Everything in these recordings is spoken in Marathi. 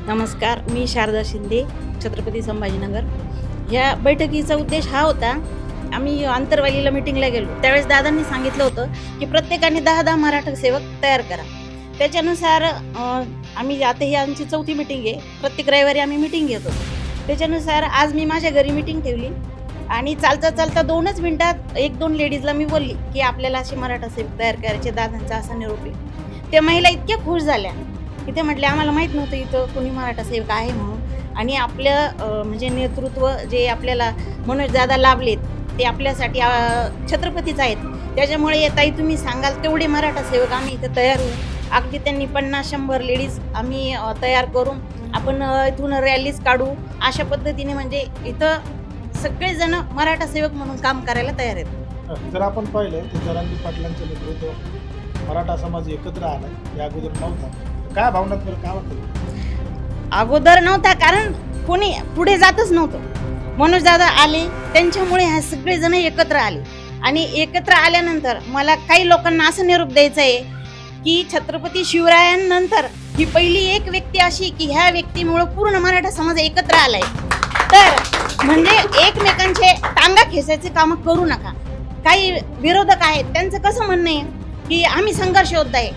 नमस्कार, मी शारदा शिंदे, छत्रपती संभाजीनगर. ह्या बैठकीचा उद्देश हा होता, आम्ही आंतरवालीला मिटिंगला गेलो त्यावेळेस दादांनी सांगितलं होतं की प्रत्येकाने 10-10 मराठा सेवक तयार करा. त्याच्यानुसार आम्ही आता ही आमची 4थी मिटिंग आहे. प्रत्येक रविवारी आम्ही मिटिंग घेतो. त्याच्यानुसार आज मी माझ्या घरी मिटिंग ठेवली आणि चालता 2च मिनिटात 1-2 लेडीजला मी बोलली की आपल्याला असे मराठा सेवक तयार करायचे, दादांचा असा निरोप आहे. त्या महिला इतक्या खुश झाल्या की ते म्हटले आम्हाला माहीत नव्हतं इथं कोणी मराठा सेवक आहे म्हणून. आणि आपलं म्हणजे नेतृत्व जे आपल्याला मनोज दादा लाभलेत ते आपल्यासाठी छत्रपतीच आहेत. त्याच्यामुळे ताई तुम्ही सांगाल तेवढे मराठा सेवक आम्ही इथं तयार होऊ. अगदी त्यांनी 50-100 लेडीज आम्ही तयार करून आपण इथून रॅलीज काढू. अशा पद्धतीने म्हणजे इथं सगळेजण मराठा सेवक म्हणून काम करायला तयार आहेत. जर आपण पाहिलं तर जरांगी पाटलांचं नेतृत्व मराठा समाज एकत्र आला या अगोदर नव्हता. काय भावनात बरं काय वाटतं? अगोदर नव्हता, कारण कोणी पुढे जातच नव्हतं. मनोज दादा आले, त्यांच्यामुळे हे सगळेजण एकत्र आले. आणि एकत्र आल्यानंतर मला काही लोकांना असं निरोप द्यायचा आहे की छत्रपती शिवरायांनंतर ही पहिली एक व्यक्ती अशी की ह्या व्यक्तीमुळे पूर्ण मराठा समाज एकत्र आलाय. तर म्हणजे एकमेकांचे टांगा खेचायचे कामं करू नका. काही विरोधक आहेत, त्यांचं कसं म्हणणं आहे की आम्ही संघर्ष योद्धा आहे.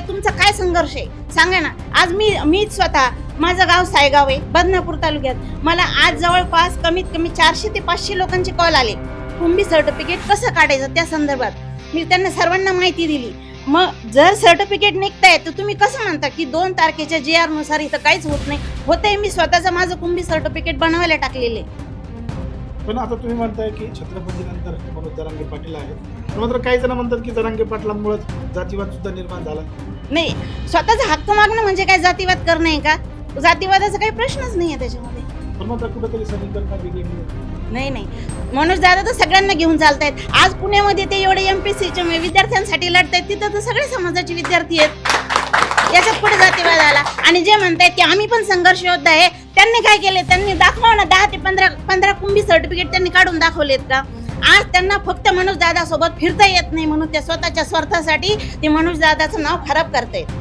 तुमचा काय संघर्ष आहे सांगा ना. आज मी स्वतः, माझं गाव सायगाव आहे, बदनापूर तालुक्यात. मला आज जवळपास कमीत कमी 400 ते 500 लोकांचे कॉल आले कुंभी सर्टिफिकेट कसं काढायचं त्या संदर्भात. मी त्यांना सर्वांना माहिती दिली. मग जर सर्टिफिकेट निघताय तर तुम्ही कसं म्हणता की 2 तारखेच्या GR नुसार इथं काहीच होत नाही. होतंय, मी स्वतःचं माझं कुंभी सर्टिफिकेट बनवायला टाकलेले. पण आता तुम्ही म्हणताय की छत्रपती नंतर मनोज जरांगे पाटील आहेत, मात्र काही जण म्हणतात की जरांगे पाटलांमुळे जातीवाद सुद्धा निर्माण झाला. नाही, स्वतःचा हक्क मागणं म्हणजे काय जातीवाद करणं आहे का? जातीवादाचा काही प्रश्नच नाही आहे त्याच्यामध्ये. पण मात्र कुठेतरी समीकरण बिघडली. नाही, मनोज दादा तर सगळ्यांना घेऊन चालतायत. आज पुण्यामध्ये ते एवढे MPSCच्या विद्यार्थ्यांसाठी लढतायत, तिथं तर सगळे समाजाचे विद्यार्थी आहेत. याच्यात पुढे जातीवाद आला. आणि जे म्हणतायत की आम्ही पण संघर्ष योद्धा आहे, त्यांनी काय केले? त्यांनी दाखवा ना, 10 ते 15 कुंभी सर्टिफिकेट त्यांनी काढून दाखवलेत का? आज त्यांना फक्त मनोज दादा सोबत फिरता येत नाही म्हणून ते स्वतःच्या स्वार्थासाठी ते मनोज दादाचं नाव खराब करतायत.